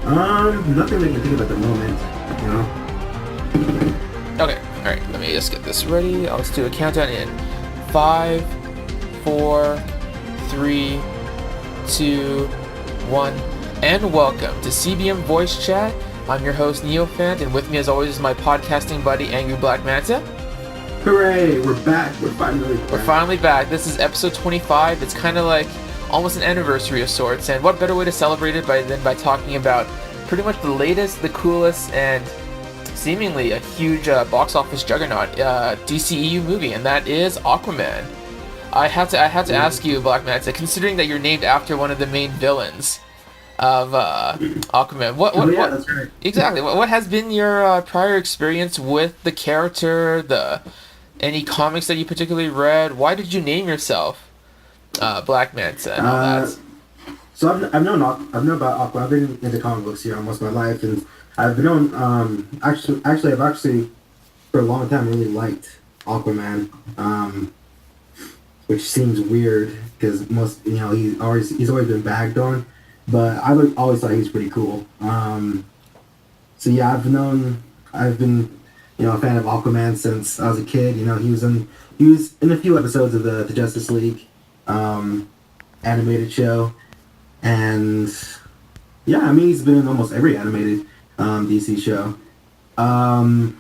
Nothing that I can think of at the moment, you know? Okay, alright, let me just get this ready. Let's do a countdown in 5, 4, 3, 2, 1, and welcome to CBM Voice Chat. I'm your host, Neophant, and with me as always is my podcasting buddy, AngryBlackManta. Hooray! We're back! We're finally back. This is episode 25. It's kind of like almost an anniversary of sorts, and what better way to celebrate it than by talking about pretty much the latest, the coolest, and seemingly a huge box office juggernaut DCEU movie, and that is Aquaman. I have to ask you, Black Manta, considering that you're named after one of the main villains of Aquaman, what that's right. Exactly, what has been your prior experience with the character, any comics that you particularly read? Why did you name yourself Black Manta and all that? So I've known about Aquaman. I've been into comic books here almost my life, and I've known actually I've for a long time really liked Aquaman, which seems weird because most he's always been bagged on, but I always thought he was pretty cool. So yeah, I've been a fan of Aquaman since I was a kid. He was in a few episodes of the Justice League animated show, and yeah, I mean he's been in almost every animated DC show. And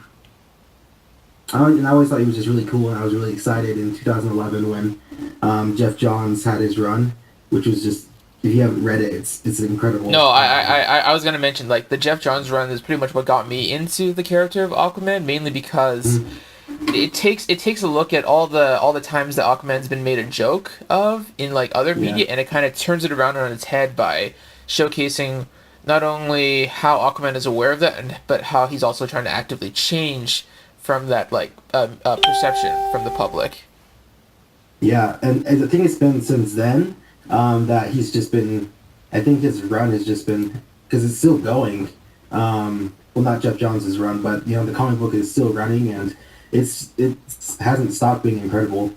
I always thought he was just really cool, and I was really excited in 2011 when Jeff Johns had his run, which was just, if you haven't read it, it's incredible. No, I was gonna mention, like, the Jeff Johns run is pretty much what got me into the character of Aquaman, mainly because it takes a look at all the times that Aquaman's been made a joke of in like other media, and it kind of turns it around on its head by showcasing not only how Aquaman is aware of that, but how he's also trying to actively change from that perception from the public. Yeah, and the thing has been since then that he's just been, I think his run has just been, because it's still going. Well, not Jeff Johns' run, but the comic book is still running, and it hasn't stopped being incredible.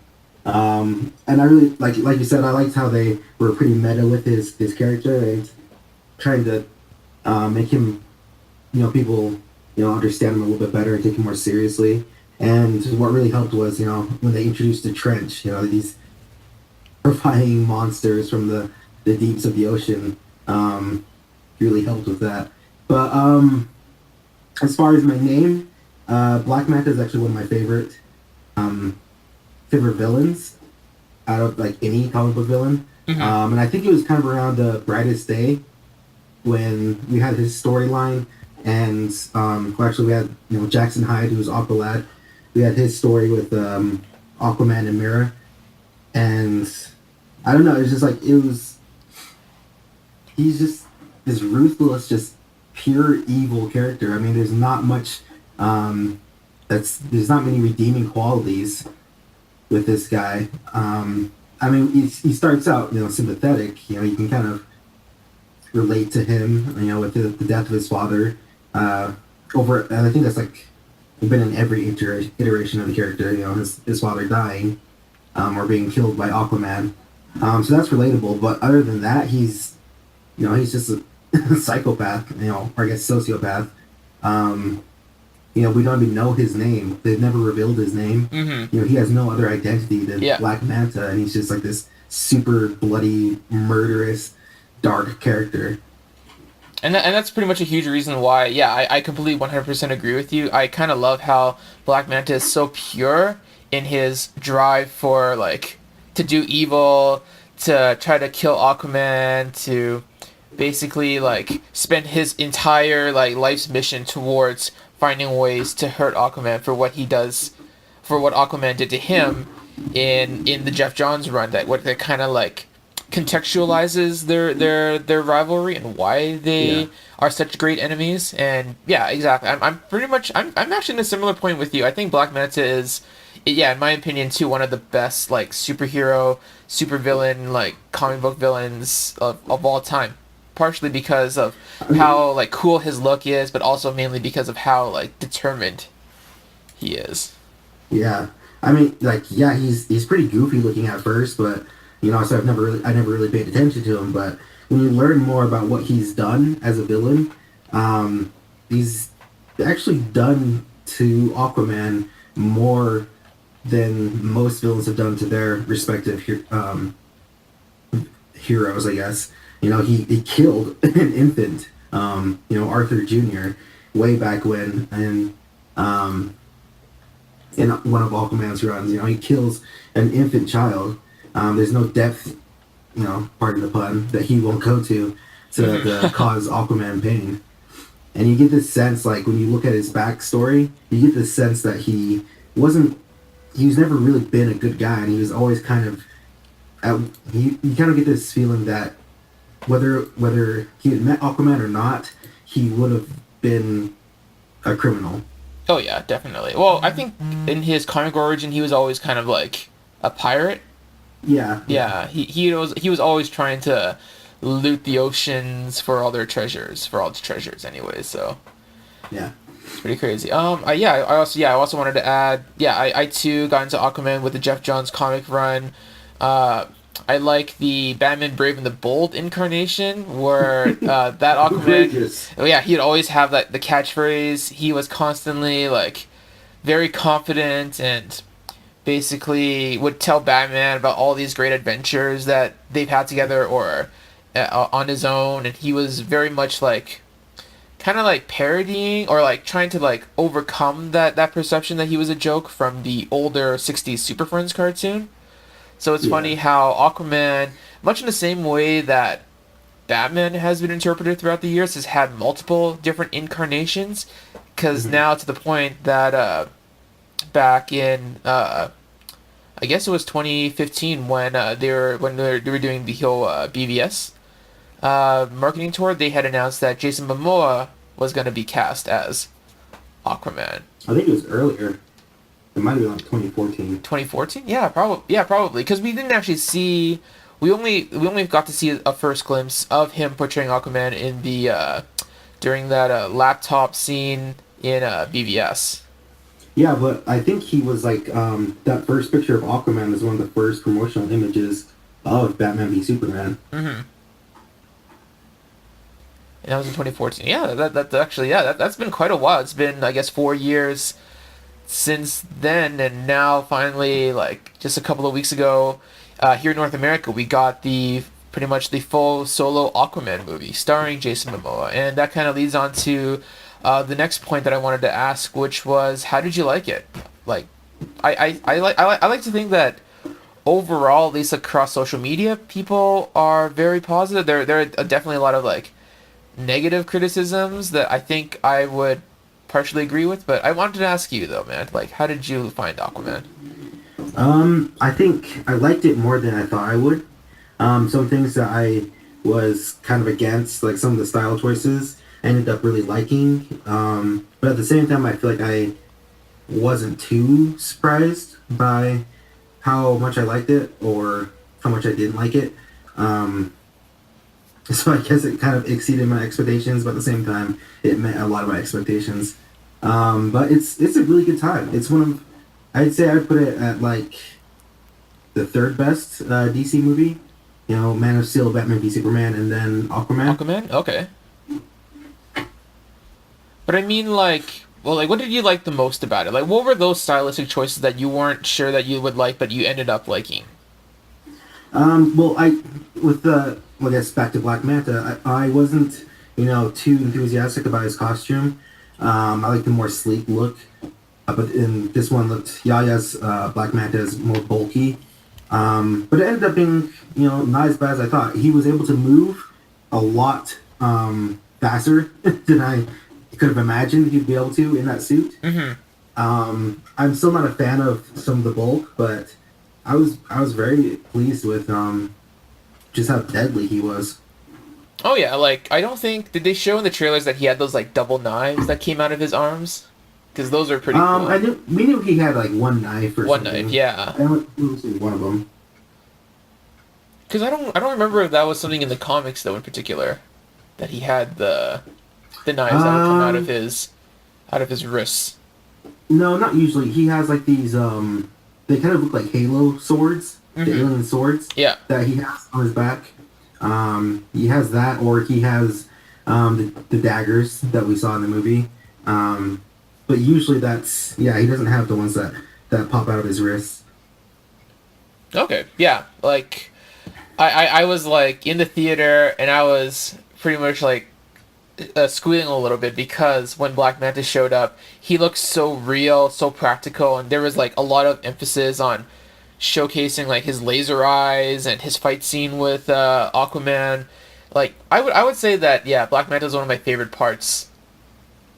And I really like you said, I liked how they were pretty meta with his character and trying to make him, people understand him a little bit better and take him more seriously. And what really helped was when they introduced the trench, these terrifying monsters from the deeps of the ocean, really helped with that. But as far as my name, Black Manta is actually one of my favorite villains out of like any comic book villain. And I think it was kind of around the Brightest Day when we had his storyline, and actually we had Jackson Hyde, who was Aqualad. We had his story with Aquaman and Mira, and I don't know, it's just like he's just this ruthless, just pure evil character. I mean, there's not much there's not many redeeming qualities with this guy. I mean, he starts out sympathetic. You can kind of relate to him. With the death of his father. And I think that's like been in every iteration of the character. His father dying, or being killed by Aquaman. So that's relatable. But other than that, he's just a psychopath. Or I guess sociopath. We don't even know his name. They've never revealed his name. He has no other identity than Black Manta, and he's just like this super bloody, murderous, dark character. And that's pretty much a huge reason why, I completely 100% agree with you. I kind of love how Black Manta is so pure in his drive for, like, to do evil, to try to kill Aquaman, to basically, like, spend his entire, like, life's mission towards finding ways to hurt Aquaman for what he does, for what Aquaman did to him in the Jeff Johns run, that kind of, like, contextualizes their rivalry and why they are such great enemies. And exactly, I'm actually in a similar point with you. I think Black Manta is, in my opinion too, one of the best like superhero, supervillain, like comic book villains of all time, partially because of how like cool his look is, but also mainly because of how like determined he is. Yeah, I mean, like, he's pretty goofy looking at first, but so I never really paid attention to him. But when you learn more about what he's done as a villain, he's actually done to Aquaman more than most villains have done to their respective heroes, I guess. He killed an infant, Arthur Jr., way back when, and in one of Aquaman's runs, he kills an infant child. There's no depth, pardon the pun, that he won't go to cause Aquaman pain. And you get this sense, like, when you look at his backstory, you get this sense that he was never really been a good guy, and he was always kind of, you kind of get this feeling that whether he had met Aquaman or not, he would have been a criminal. Oh yeah, definitely. Well, I think in his comic origin, he was always kind of like a pirate. Yeah. Yeah, he was always trying to loot the oceans for all the treasures anyways, so yeah, it's pretty crazy. I also wanted to add, I too got into Aquaman with the Jeff Johns comic run. I like the Batman Brave and the Bold incarnation where that Aquaman, oh yeah, he'd always have the catchphrase. He was constantly like very confident and basically would tell Batman about all these great adventures that they've had together or on his own, and he was very much like kind of like parodying or like trying to like overcome that perception that he was a joke from the older 60s Super Friends cartoon. So it's funny how Aquaman, much in the same way that Batman has been interpreted throughout the years, has had multiple different incarnations, because now to the point that back in I guess it was 2015 when they were doing the whole BVS marketing tour, they had announced that Jason Momoa was going to be cast as Aquaman. I think it was earlier. It might have been like 2014. 2014? Yeah, probably. Because we didn't actually see. We only got to see a first glimpse of him portraying Aquaman in the during that laptop scene in BVS. Yeah, but I think he was like that first picture of Aquaman is one of the first promotional images of Batman v Superman. Mm-hmm. And that was in 2014. Yeah, that's actually that's been quite a while. It's been, I guess, 4 years since then, and now finally, like just a couple of weeks ago, here in North America, we got pretty much the full solo Aquaman movie starring Jason Momoa, and that kind of leads on to the next point that I wanted to ask, which was, how did you like it? Like, I like to think that overall, at least across social media, people are very positive. There are definitely a lot of like negative criticisms that I think I would partially agree with, but I wanted to ask you though, man, like, how did you find Aquaman? I think I liked it more than I thought I would. Some things that I was kind of against, like some of the style choices, I ended up really liking. But at the same time, I feel like I wasn't too surprised by how much I liked it or how much I didn't like it. So I guess it kind of exceeded my expectations, but at the same time, it met a lot of my expectations. But it's a really good time. It's one of, I'd say I'd put it at like the third best DC movie. Man of Steel, Batman v Superman, and then Aquaman. Aquaman? Okay. But I mean, like, well, like, what did you like the most about it? Like, what were those stylistic choices that you weren't sure that you would like, but you ended up liking? Well, I guess back to Black Manta, I wasn't, too enthusiastic about his costume. I like the more sleek look, but in this one Yaya's Black Manta is more bulky. But it ended up being, not as bad as I thought. He was able to move a lot faster than I could have imagined he'd be able to in that suit. Mm-hmm. I'm still not a fan of some of the bulk, but I was very pleased with just how deadly he was. Oh yeah, like, I don't think, did they show in the trailers that he had those like double knives that came out of his arms? Because those are pretty cool. We knew he had like one knife or one something. knife, yeah. I don't one of them. Because I don't remember if that was something in the comics though in particular, that he had the knives that would come out of his wrists. No, not usually. He has like these they kind of look like Halo swords, the alien swords. Yeah. That he has on his back. He has that, or he has the daggers that we saw in the movie. But usually that's yeah, he doesn't have the ones that pop out of his wrists. Okay, yeah, like I was like in the theater and I was pretty much like squealing a little bit because when Black Manta showed up, he looked so real, so practical, and there was like a lot of emphasis on showcasing like his laser eyes and his fight scene with Aquaman. Like I would say that yeah, Black Manta is one of my favorite parts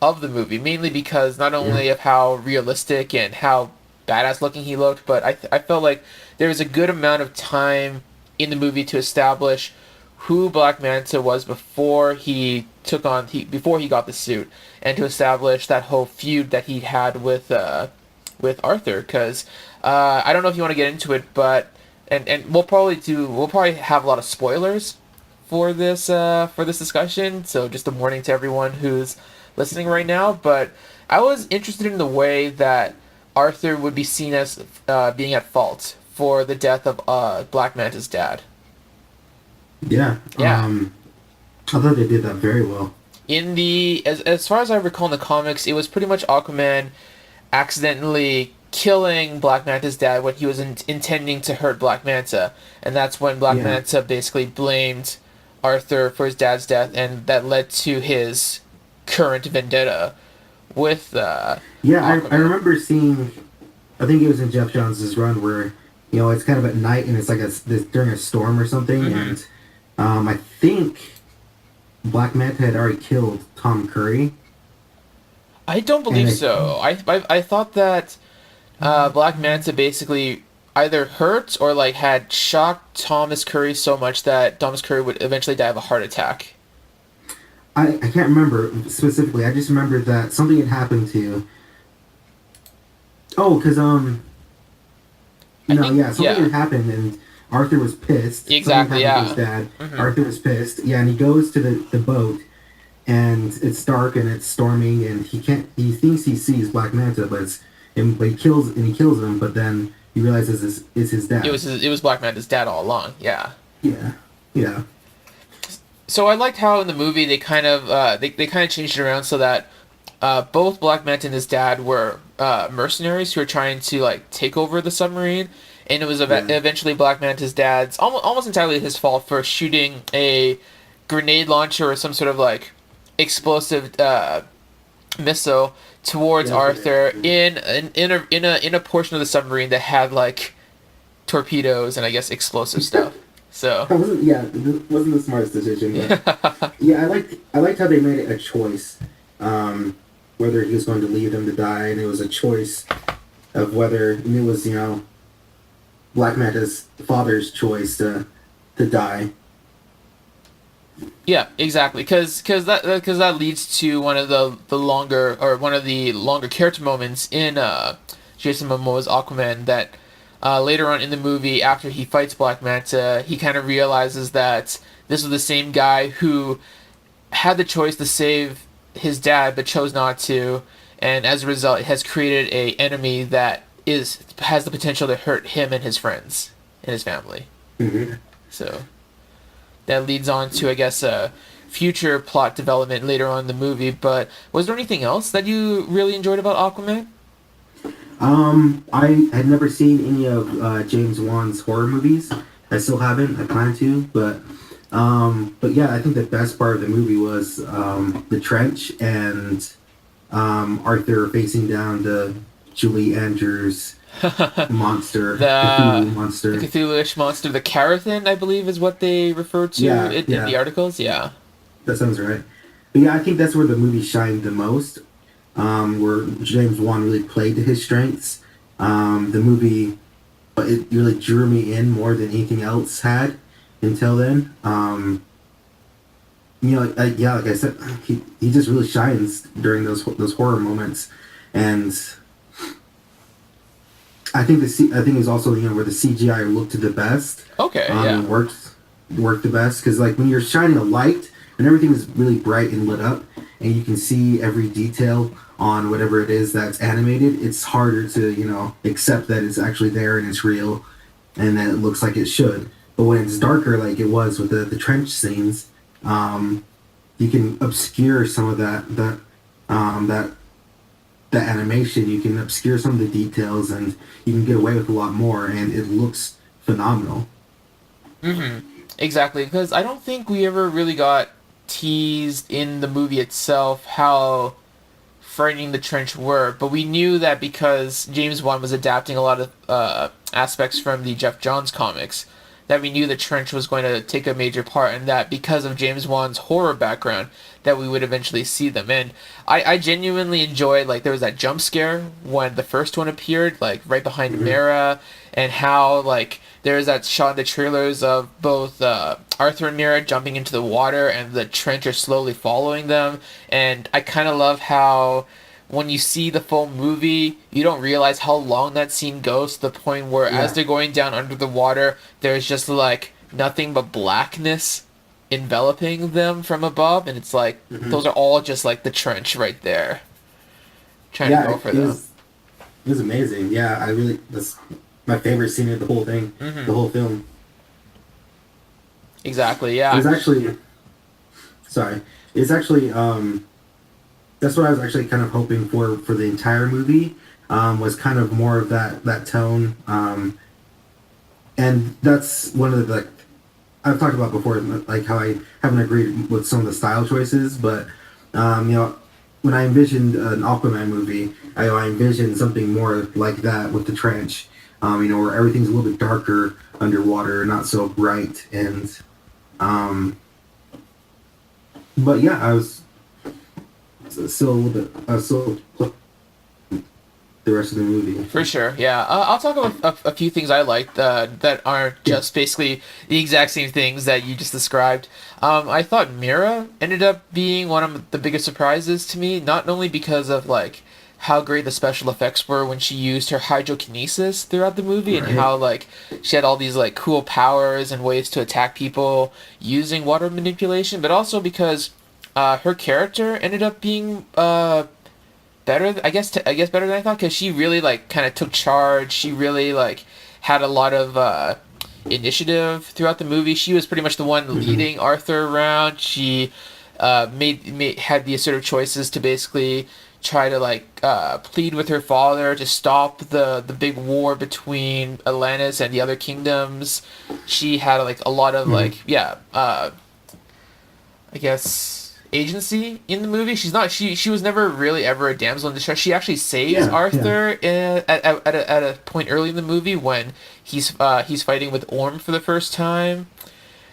of the movie, mainly because not Yeah, only of how realistic and how badass looking he looked, but I felt like there was a good amount of time in the movie to establish who Black Manta was before he before he got the suit, and to establish that whole feud that he had with Arthur. Because I don't know if you want to get into it, but and we'll probably have a lot of spoilers for this discussion. So just a warning to everyone who's listening right now. But I was interested in the way that Arthur would be seen as being at fault for the death of Black Manta's dad. yeah. Yeah. I thought they did that very well. In the as far as I recall in the comics, it was pretty much Aquaman accidentally killing Black Manta's dad when he was intending to hurt Black Manta, and that's when Black Yeah, Manta basically blamed Arthur for his dad's death, and that led to his current vendetta with yeah. I Aquaman. remember seeing. I think it was in Jeff Johns' run where it's kind of at night and it's like during a storm or something, Hmm. and I think Black Manta had already killed Tom Curry, I don't and believe so. I thought that Black Manta basically either hurt or like had shocked Thomas Curry so much that Thomas Curry would eventually die of a heart attack. I can't remember specifically. I just remember that something had happened to. Oh, because I no, think yeah, something yeah, had happened and Arthur was pissed. Something exactly happened to his yeah. dad. Hmm. Arthur was pissed. Yeah, and he goes to the boat and it's dark and it's storming and he can't. He thinks he sees Black Manta, but but he kills him. But then he realizes it's his dad. It was Black Manta's dad all along. Yeah. Yeah, yeah, So I liked how in the movie they kind of they kind of changed it around so that both Black Manta and his dad were mercenaries who were trying to like take over the submarine, and it was yeah, eventually Black Manta's dad's almost entirely his fault for shooting a grenade launcher or some sort of like explosive missile towards yeah. Arthur in a portion of the submarine that had like torpedoes and I guess explosive stuff. So That wasn't yeah, it wasn't the smartest decision, but yeah. yeah, I liked how they made it a choice, whether he was going to leave them to die, and it was a choice of whether and it was Black Manta's father's choice to die. Yeah, exactly. Because that leads to one of the longer character moments in Jason Momoa's Aquaman that later on in the movie after he fights Black Manta he kind of realizes that this was the same guy who had the choice to save his dad but chose not to, and as a result has created a enemy that is has the potential to hurt him and his friends and his family. Hmm. So that leads on to, I guess, future plot development later on in the movie. But was there anything else that you really enjoyed about Aquaman? I had never seen any of James Wan's horror movies. I still haven't. I plan to, but yeah, I think the best part of the movie was the trench and Arthur facing down the Julie Andrews monster, the Cthulhu monster. Cthulhu-ish monster, the Carathan, I believe, is what they refer to Yeah, in the yeah, articles. Yeah, that sounds right. But yeah, I think that's where the movie shined the most, where James Wan really played to his strengths. The movie, but it really drew me in more than anything else had until then. Yeah, like I said, he just really shines during those horror moments, and I think it's also where the CGI looked the best, okay, yeah, and worked the best because like when you're shining a light and everything is really bright and lit up, and you can see every detail on whatever it is that's animated, it's harder to accept that it's actually there and it's real, and that it looks like it should. But when it's darker, like it was with the trench scenes, um, you can obscure some of that that animation. You can obscure some of the details, and you can get away with a lot more, and it looks phenomenal. Exactly, because I don't think we ever really got teased in the movie itself how frightening the trench were, but we knew that because James Wan was adapting a lot of aspects from the Jeff Johns comics, that we knew the trench was going to take a major part, and that because of James Wan's horror background, that we would eventually see them. And I genuinely enjoyed, like, there was that jump scare when the first one appeared, like right behind Hmm. Mara, and how like there's that shot in the trailers of both Arthur and Mira jumping into the water and the trench are slowly following them. And I kind of love how when you see the full movie, you don't realize how long that scene goes to the point where as Yeah. they're going down under the water, there's just like nothing but blackness enveloping them from above. And it's like, Hmm. those are all just like the trench right there trying to Yeah, go for them. it was amazing. Yeah, I really that's my favorite scene of the whole thing, the whole film. Exactly, It was yeah. actually sorry. It's actually that's what I was actually kind of hoping for the entire movie. Was kind of more of that tone. And that's one of the like I've talked about before, like how I haven't agreed with some of the style choices, but when I envisioned an Aquaman movie, I envisioned something more like that with the trench, where everything's a little bit darker underwater, not so bright, and um, but yeah, I was still a little bit, I was still the rest of the movie. For sure, yeah. I'll talk about a few things I liked that aren't Yeah. just basically the exact same things that you just described. I thought Mira ended up being one of the biggest surprises to me, not only because of like how great the special effects were when she used her hydrokinesis throughout the movie, and Right. how like she had all these like cool powers and ways to attack people using water manipulation, but also because her character ended up being better. I guess better than I thought because she really like kind of took charge. She really like had a lot of initiative throughout the movie. She was pretty much the one Hmm. leading Arthur around. She made had the assertive choices to basically try to like plead with her father to stop the big war between Atlantis and the other kingdoms. She had like a lot of Hmm. like I guess agency in the movie. She was never really ever a damsel in distress. She actually saves Yeah. Yeah. Arthur at a point early in the movie when he's fighting with Orm for the first time,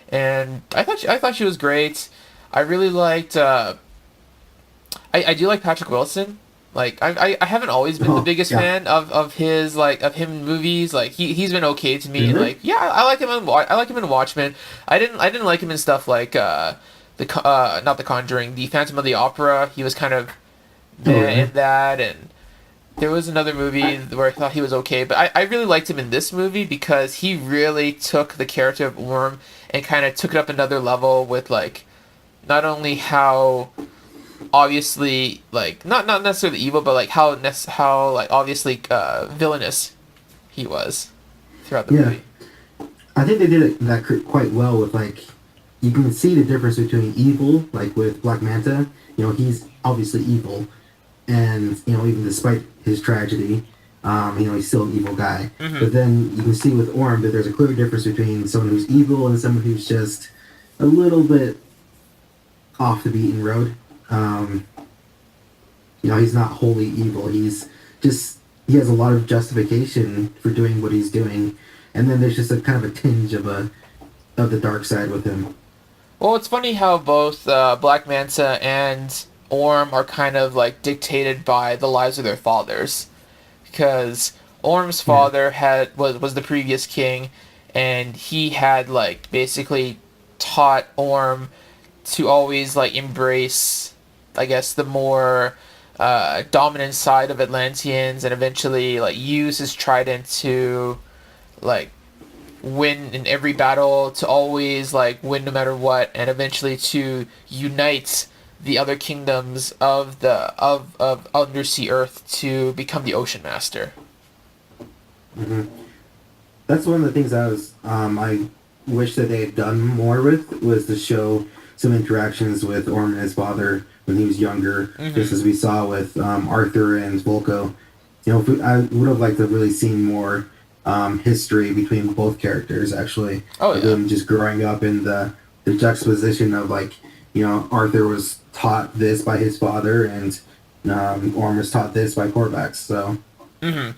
and I thought she was great. I really liked I do like Patrick Wilson. Like I haven't always been the Oh, biggest yeah. fan of his like of him in movies. Like he's been okay to me. Really? Like yeah, I like him in I like him in Watchmen. I didn't like him in stuff like not the Conjuring, the Phantom of the Opera. He was kind of Oh, meh really? in that, and there was another movie I, where I thought he was okay, but I really liked him in this movie because he really took the character of Orm and kind of took it up another level with like not only how obviously like not necessarily evil, but like how like obviously villainous he was throughout the yeah. movie. I think they did quite well with like you can see the difference between evil, like with Black Manta. He's obviously evil, and even despite his tragedy, he's still an evil guy. Hmm. But then you can see with Orm that there's a clear difference between someone who's evil and someone who's just a little bit off the beaten road. Um, he's not wholly evil. Just he has a lot of justification for doing what he's doing, and then there's just a kind of a tinge of the dark side with him. Well, it's funny how both Black Manta and Orm are kind of like dictated by the lives of their fathers, because Orm's Yeah. father was the previous king, and he had like basically taught Orm to always like embrace, I guess, the more dominant side of Atlanteans, and eventually like use his trident to like win in every battle, to always like win no matter what, and eventually to unite the other kingdoms of undersea Earth to become the Ocean Master. Hmm. That's one of the things I was wish that they had done more with was to show some interactions with Orm and his father when he was younger, just Mm-hmm. as we saw with Arthur and Volko. I would have liked to really seen more history between both characters, actually, Oh of yeah. them just growing up in the juxtaposition of like, Arthur was taught this by his father, and Orm was taught this by Corvax. So Mm-hmm.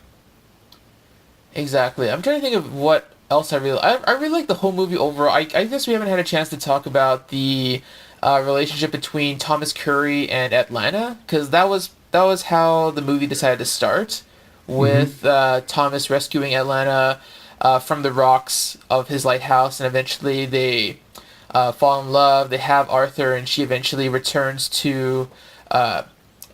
Exactly. I'm trying to think of what else I really like the whole movie overall. I guess we haven't had a chance to talk about the relationship between Thomas Curry and Atlanta, because that was how the movie decided to start, hmm with Thomas rescuing Atlanta from the rocks of his lighthouse, and eventually they fall in love. They have Arthur, and she eventually returns to uh,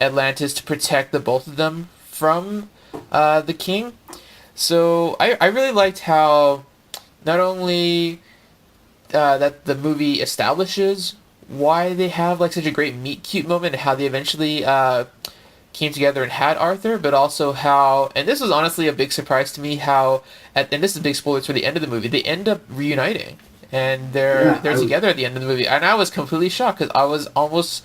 Atlantis to protect the both of them from the king. So I really liked how not only that the movie establishes why they have like such a great meet cute moment and how they eventually came together and had Arthur, but also how, and this was honestly a big surprise to me, how and this is big spoilers for the end of the movie, they end up reuniting and they're yeah, they're together at the end of the movie, and I was completely shocked because I was almost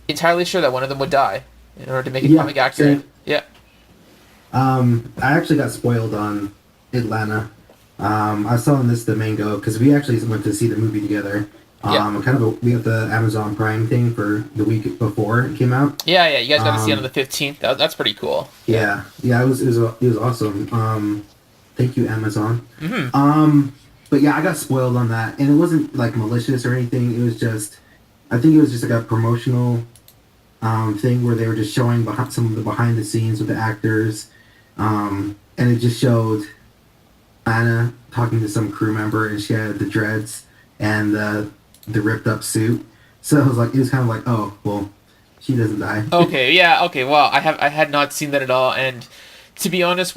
entirely sure that one of them would die in order to make it yeah, comic accurate. same. Yeah, I actually got spoiled on Atlanta. I saw in this the mango because we actually went to see the movie together. yeah, We got the Amazon Prime thing for the week before it came out. yeah. You guys got to see it on the Um, 15th. That's pretty cool. Yeah. yeah, it was awesome. Thank you, Amazon. Hmm. But yeah, I got spoiled on that, and it wasn't like malicious or anything. It was just, I think it was just like a promotional thing where they were just showing behind some of the behind the scenes with the actors, and it just showed Anna talking to some crew member, and she had the dreads and the ripped up suit. So it was kind of like, oh well, she doesn't die. Okay, yeah, okay. Well, I had not seen that at all, and to be honest,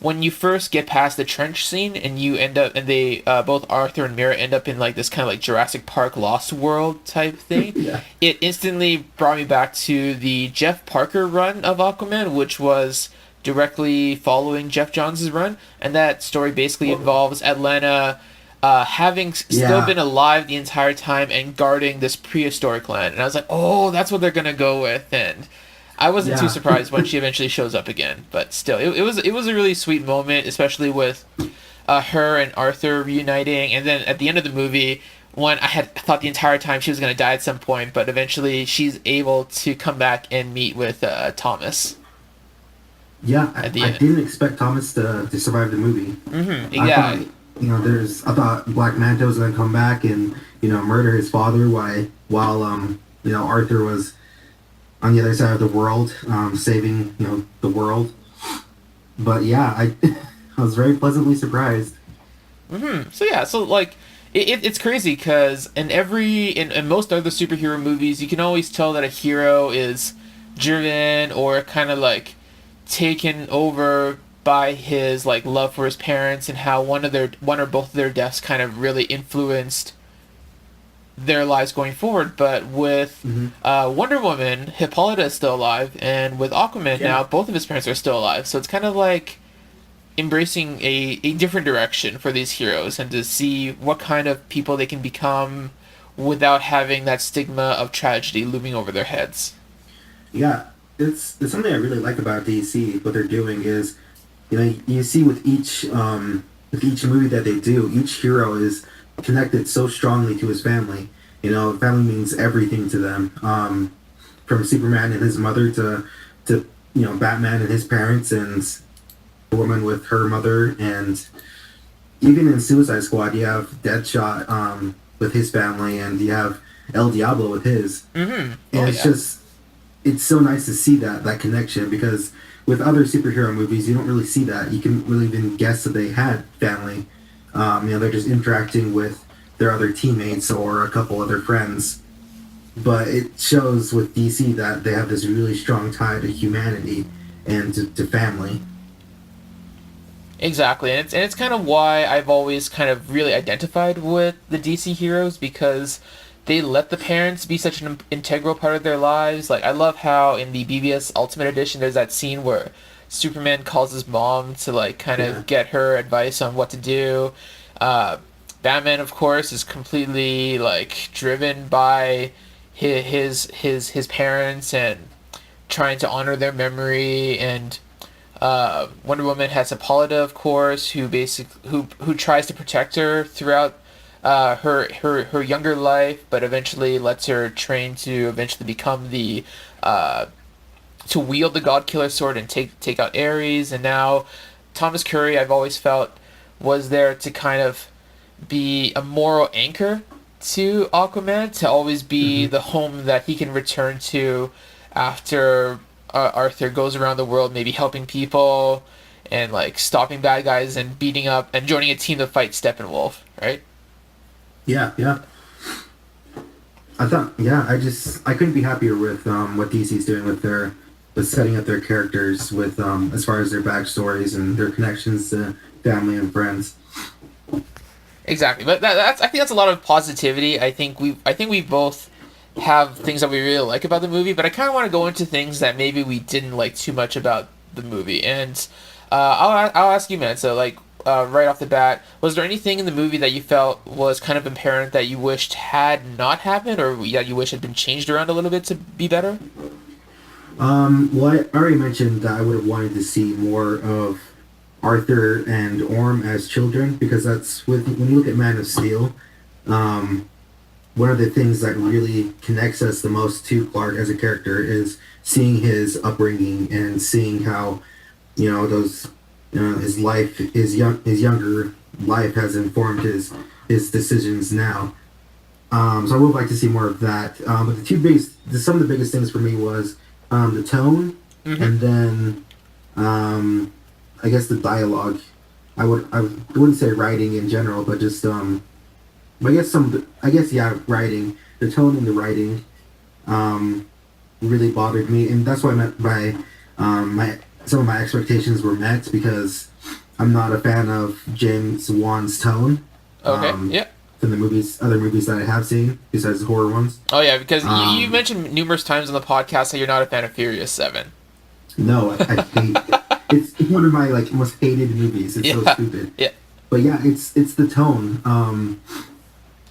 when you first get past the trench scene and you end up and they both Arthur and Mira end up in like this kind of like Jurassic Park Lost World type thing, Yeah, it instantly brought me back to the Jeff Parker run of Aquaman, which was directly following Jeff Johns' run, and that story basically involves Atlanta having still yeah, been alive the entire time and guarding this prehistoric land. And I was like, oh, that's what they're gonna go with. And I wasn't too yeah, surprised when she eventually shows up again. But still, it was a really sweet moment, especially with her and Arthur reuniting. And then at the end of the movie, when I had thought the entire time she was gonna die at some point, but eventually she's able to come back and meet with Thomas yeah. at the I end. didn't expect Thomas to survive the movie. Mm-hmm. I thought, Yeah. I thought Black Manta was gonna come back and murder his father while Arthur was on the other side of the world, saving the world. But yeah, I I was very pleasantly surprised. So yeah, so like it's crazy because in most other superhero movies, you can always tell that a hero is driven or kind of like taken over by his like love for his parents, and how one or both of their deaths kind of really influenced their lives going forward. But with hmm Wonder Woman, Hippolyta is still alive, and with Aquaman Yeah, now, both of his parents are still alive. So it's kind of like embracing a different direction for these heroes and to see what kind of people they can become without having that stigma of tragedy looming over their heads. yeah. It's something I really like about DC. What they're doing is, you see with each movie that they do, each hero is connected so strongly to his family. Family means everything to them. From Superman and his mother to Batman and his parents, and a woman with her mother, and even in Suicide Squad you have Deadshot with his family, and you have El Diablo with his, Mm-hmm. Oh and yeah. it's so nice to see that connection, because with other superhero movies you don't really see that. You can really even guess that they had family. They're just interacting with their other teammates or a couple other friends, but it shows with DC that they have this really strong tie to humanity and to family. Exactly, and it's kind of why I've always kind of really identified with the DC heroes, because they let the parents be such an integral part of their lives. Like I love how in the BVS Ultimate Edition there's that scene where Superman calls his mom to like kind Yeah, of get her advice on what to do. Uh, Batman, of course, is completely like driven by his parents and trying to honor their memory. And Wonder Woman has Hippolyta, of course, who tries to protect her throughout her younger life, but eventually lets her train to eventually become the to wield the God Killer sword and take out Ares. And now Thomas Curry, I've always felt, was there to kind of be a moral anchor to Aquaman, to always be the home that he can return to after Arthur goes around the world, maybe helping people and like stopping bad guys and beating up and joining a team to fight Steppenwolf, right? Yeah, yeah. I thought, yeah, I couldn't be happier with what DC's doing with setting up their characters with as far as their backstories and their connections to family and friends. Exactly, but that's I think that's a lot of positivity. I think we both have things that we really like about the movie, but I kind of want to go into things that maybe we didn't like too much about the movie. And I'll ask you, man. So like right off the bat, was there anything in the movie that you felt was kind of apparent that you wished had not happened, or that you wish had been changed around a little bit to be better? Well, I already mentioned that I would have wanted to see more of Arthur and Orm as children, because that's when you look at Man of Steel, one of the things that really connects us the most to Clark as a character is seeing his upbringing and seeing how, those, his life, his younger life has informed his decisions now. So I would like to see more of that. But some of the biggest things for me was the tone, and then I guess the dialogue. I wouldn't say writing in general, but just writing. The tone in the writing really bothered me, and that's what I meant by some of my expectations were met, because I'm not a fan of James Wan's tone. Okay. Yeah. From the other movies that I have seen, besides the horror ones. Oh yeah, because you mentioned numerous times on the podcast that you're not a fan of Furious 7. No, I hate it. It's one of my most hated movies. It's so stupid. Yeah. But yeah, it's the tone.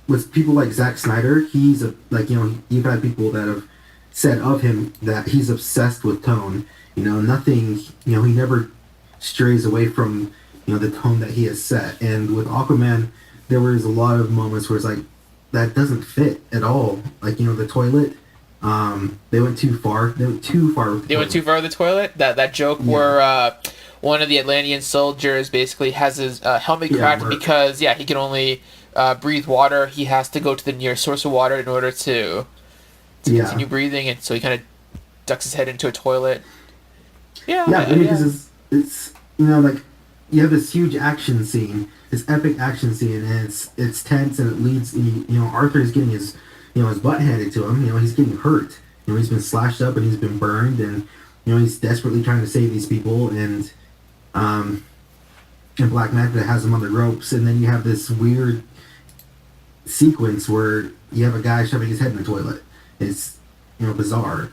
With people like Zack Snyder, he's you've had people that have said of him that he's obsessed with tone. Nothing. He never strays away from the tone that he has set. And with Aquaman, there was a lot of moments where it's like, that doesn't fit at all. The toilet. They went too far. They went too far with the toilet. Went too far with the toilet? That joke where one of the Atlantean soldiers basically has his helmet cracked because he can only breathe water. He has to go to the nearest source of water in order to continue breathing, and so he kind of ducks his head into a toilet. Because it's you have this huge action scene, this epic action scene, and it's tense, and it leads. Arthur's getting his his butt handed to him. He's getting hurt. He's been slashed up and he's been burned, and he's desperately trying to save these people, and Black Manta has him on the ropes, and then you have this weird sequence where you have a guy shoving his head in the toilet. It's bizarre.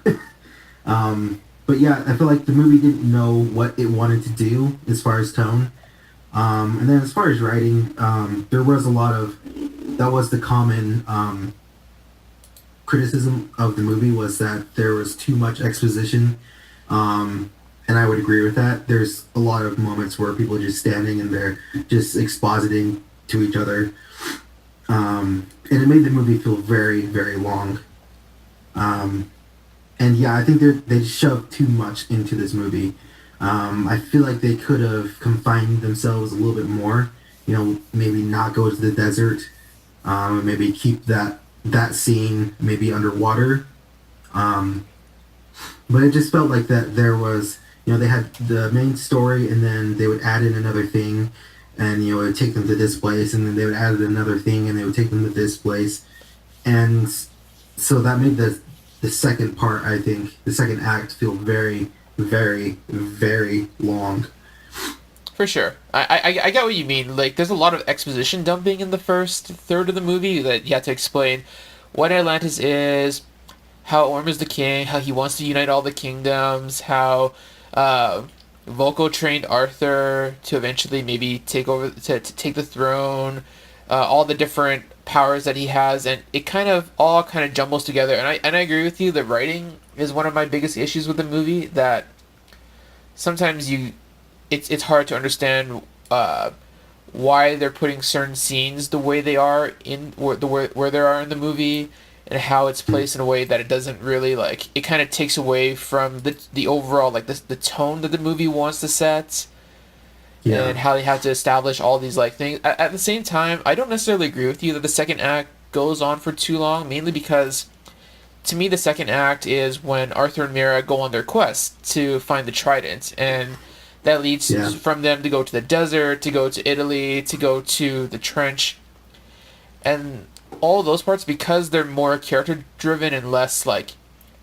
But yeah, I feel like the movie didn't know what it wanted to do as far as tone. And then as far as writing, there was a lot of, that was the common criticism of the movie, was that there was too much exposition. And I would agree with that. There's a lot of moments where people are just standing and they're just expositing to each other. And it made the movie feel very, very long. And yeah, I think they shoved too much into this movie. I feel like they could have confined themselves a little bit more. Maybe not go to the desert. Maybe keep that scene maybe underwater. But it just felt like that there was, they had the main story, and then they would add in another thing, and it would take them to this place, and then they would add in another thing, and they would take them to this place. And so that made the second part, I think, the second act, feel very, very, very long. For sure. I get what you mean. There's a lot of exposition dumping in the first third of the movie, that you have to explain what Atlantis is, how Orm is the king, how he wants to unite all the kingdoms, how Volko trained Arthur to eventually maybe take over, to take the throne, all the different powers that he has, and it kind of all kind of jumbles together. And I agree with you. The writing is one of my biggest issues with the movie. That sometimes it's hard to understand why they're putting certain scenes the way they are in where they are in the movie, and how it's placed in a way that it doesn't really like. It kind of takes away from the overall like the tone that the movie wants to set. Yeah. And how they have to establish all these like things. At the same time, I don't necessarily agree with you that the second act goes on for too long, mainly because to me the second act is when Arthur and Mira go on their quest to find the trident, and that leads from them to go to the desert, to go to Italy, to go to the trench, and all of those parts, because they're more character driven and less like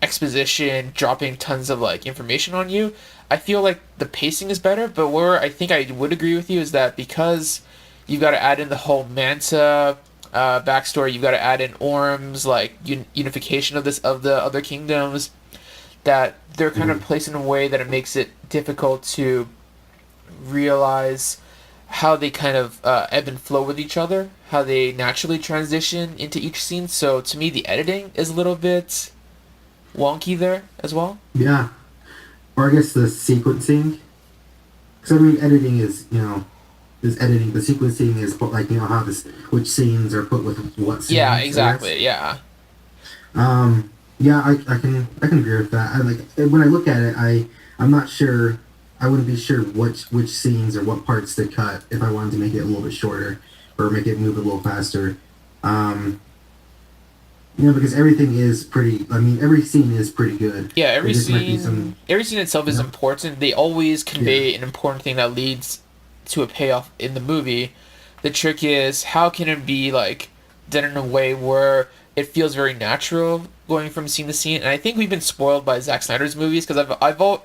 exposition dropping tons of like information on you. I feel like the pacing is better, but where I think I would agree with you is that because you've got to add in the whole Manta backstory, you've got to add in Orm's like unification of the other kingdoms, that they're kind of placed in a way that it makes it difficult to realize how they kind of ebb and flow with each other, how they naturally transition into each scene. So to me, the editing is a little bit wonky there as well. Yeah. Or I guess the sequencing. Because I mean, editing is, is editing. The sequencing is like, how which scenes are put with what scenes. Yeah, exactly. Yeah. Yeah, I can agree with that. When I look at it, I'm not sure. I wouldn't be sure which scenes or what parts to cut if I wanted to make it a little bit shorter or make it move a little faster. Because everything is pretty. I mean, every scene is pretty good. Yeah, every scene itself is important. They always convey an important thing that leads to a payoff in the movie. The trick is, how can it be like done in a way where it feels very natural going from scene to scene? And I think we've been spoiled by Zack Snyder's movies, because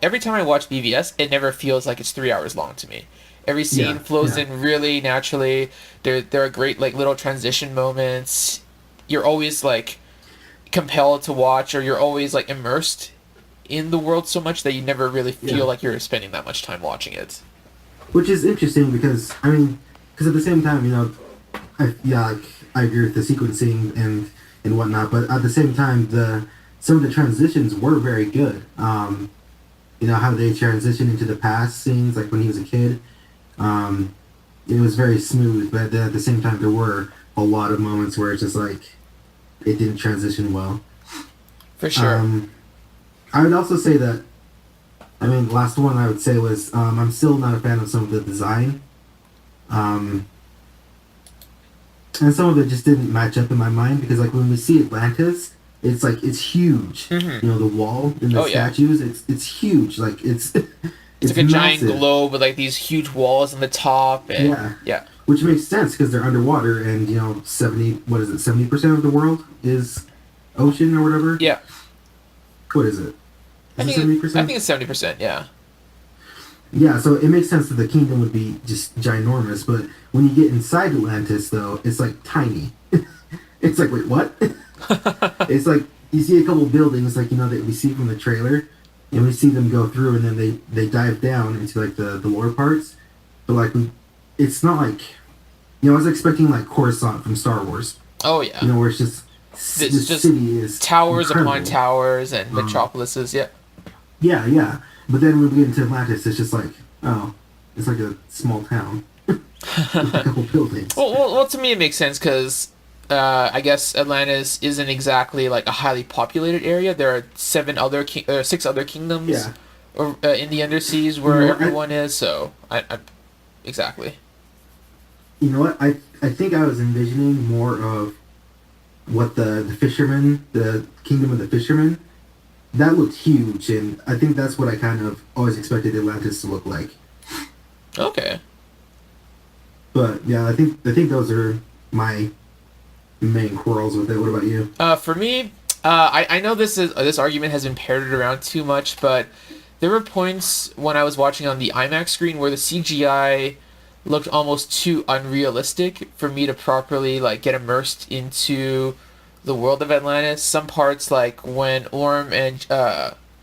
every time I watch BVS, it never feels like it's 3 hours long to me. Every scene flows in really naturally. There are great like little transition moments. You're always like compelled to watch, or you're always like immersed in the world so much that you never really feel like you're spending that much time watching it. Which is interesting because at the same time, I agree with the sequencing and whatnot, but at the same time, some of the transitions were very good. How they transition into the past scenes, like when he was a kid, it was very smooth. But at the same time, there were a lot of moments where it's just like it didn't transition well. For sure. I would also say that, the last one I would say was, I'm still not a fan of some of the design. And some of it just didn't match up in my mind, because like when we see Atlantis, it's like, it's huge. Mm-hmm. The wall and the statues, it's huge. Like it's like a giant globe with like these huge walls on the top. And, yeah. Which makes sense because they're underwater, and 70% of the world is ocean or whatever. Yeah. What is it? I think it's 70%. Yeah. Yeah, so it makes sense that the kingdom would be just ginormous, but when you get inside Atlantis, though, it's like tiny. It's like, wait, what? It's like you see a couple buildings, like that we see from the trailer, and we see them go through, and then they dive down into like the lower parts, but like it's not like, I was expecting like Coruscant from Star Wars. Oh yeah. Where it's just it's just city is towers incredible. Upon towers and metropolises. Yeah. Yeah. But then when we get into Atlantis, it's just like, it's like a small town with a couple buildings. Well, to me it makes sense because I guess Atlantis isn't exactly like a highly populated area. There are 6 other kingdoms in the underseas where everyone is. So I exactly. You know what? I think I was envisioning more of what the fishermen, the kingdom of the fishermen, that looked huge, and I think that's what I kind of always expected Atlantis to look like. Okay. But yeah, I think those are my main quarrels with it. What about you? For me, I know this argument has been parroted around too much, but there were points when I was watching on the IMAX screen where the CGI looked almost too unrealistic for me to properly like get immersed into the world of Atlantis. Some parts, like when Orm and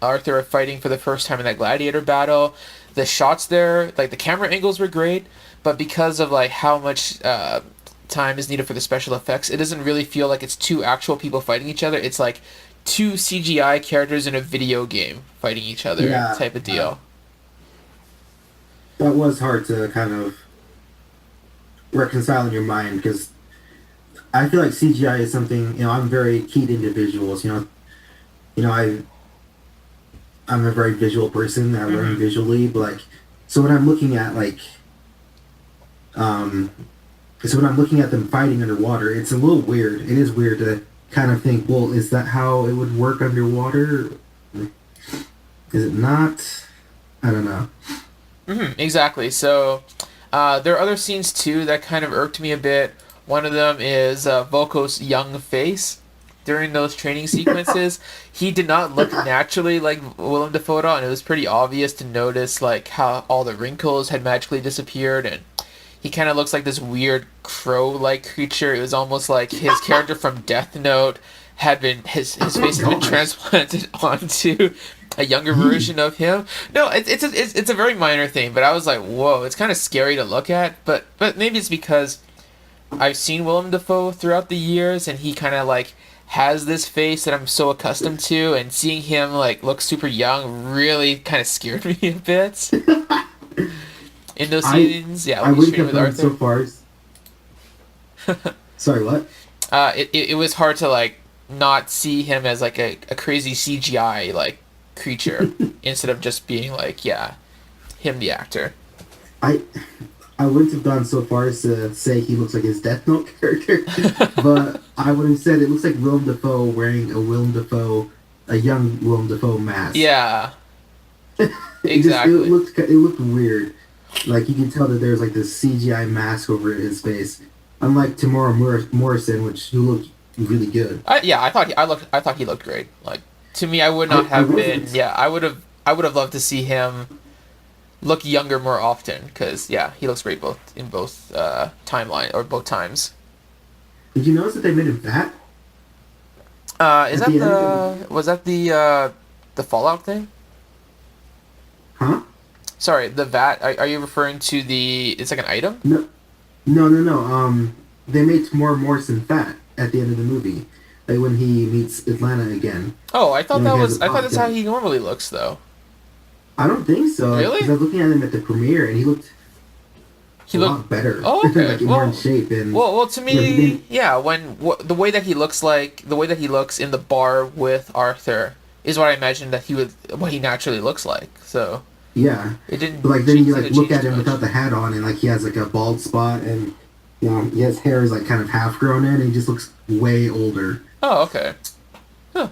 Arthur are fighting for the first time in that gladiator battle, the shots there, like the camera angles were great, but because of like how much time is needed for the special effects. It doesn't really feel like it's two actual people fighting each other. It's like two CGI characters in a video game fighting each other type of deal. That was hard to kind of reconcile in your mind because I feel like CGI is something, I'm very keyed into visuals. I'm a very visual person. I learn visually, but so when I'm looking at so when I'm looking at them fighting underwater, it's a little weird. It is weird to kind of think, well, is that how it would work underwater? Is it not? I don't know. Exactly. So there are other scenes too that kind of irked me a bit. One of them is Volko's young face during those training sequences. He did not look naturally like Willem Dafoe at all, and it was pretty obvious to notice how all the wrinkles had magically disappeared, and he kind of looks like this weird crow-like creature. It was almost like his character from Death Note had been his face had been transplanted onto a younger version of him. No, it's a very minor thing, but I was like, whoa, it's kind of scary to look at. But maybe it's because I've seen Willem Dafoe throughout the years, and he kind of has this face that I'm so accustomed to, and seeing him look super young really kind of scared me a bit. In those scenes, I wouldn't have gone so far. Sorry, what? It was hard to not see him as a crazy CGI creature instead of just being him the actor. I wouldn't have gone so far as to say he looks like his Death Note character, but I would have said it looks like Willem Dafoe wearing a young Willem Dafoe mask. Yeah, exactly. It looked weird. You can tell that there's this CGI mask over his face. Unlike Tamora Morrison, who looked really good. I thought he looked great. To me, I would not have been. Yeah, I would have loved to see him look younger more often because he looks great in both timeline or both times. Did you notice that they made him fat? Was that the Fallout thing? Huh? Sorry, the vat. Are you referring to it's an item? No. They made Tamora Morrison fat at the end of the movie, when he meets Atlanta again. Oh, I thought I thought that's how he normally looks, though. I don't think so. Really? Because I was looking at him at the premiere, and he looked a lot better. Oh, okay. More in shape. And well, to me, the way that he looks in the bar with Arthur is what I imagined what he naturally looks like. So yeah, it didn't. But then you look at him without the hat on, and he has a bald spot, and his hair is kind of half grown in, and he just looks way older. Oh, okay. Huh.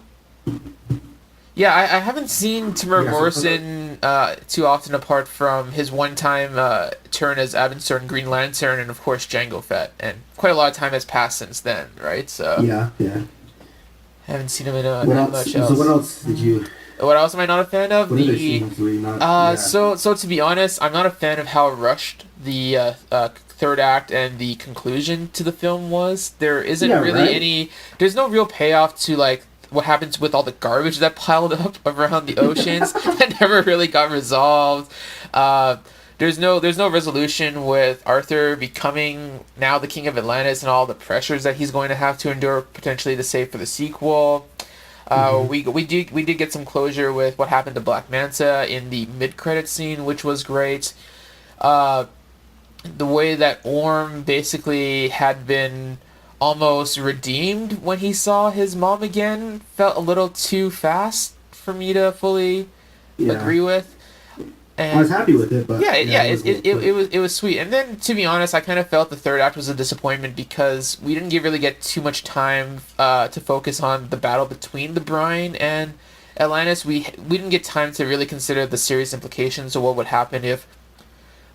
Yeah, I haven't seen Tamora Morrison too often apart from his one-time turn as Avengers in Green Lantern and, of course, Jango Fett. And quite a lot of time has passed since then, right? So yeah. I haven't seen him in much else. So what else did you... What else am I not a fan of? What other scenes were you not... So to be honest, I'm not a fan of how rushed the third act and the conclusion to the film was. There isn't really any... There's no real payoff to, what happens with all the garbage that piled up around the oceans that never really got resolved. There's no resolution with Arthur becoming now the king of Atlantis and all the pressures that he's going to have to endure potentially to save for the sequel. We did get some closure with what happened to Black Manta in the mid-credit scene, which was great. The way that Orm basically had been almost redeemed when he saw his mom again felt a little too fast for me to fully agree with. And I was happy with it, but it was sweet. And then, to be honest, I kind of felt the third act was a disappointment because we didn't really get too much time to focus on the battle between the Brine and Atlantis. We didn't get time to really consider the serious implications of what would happen if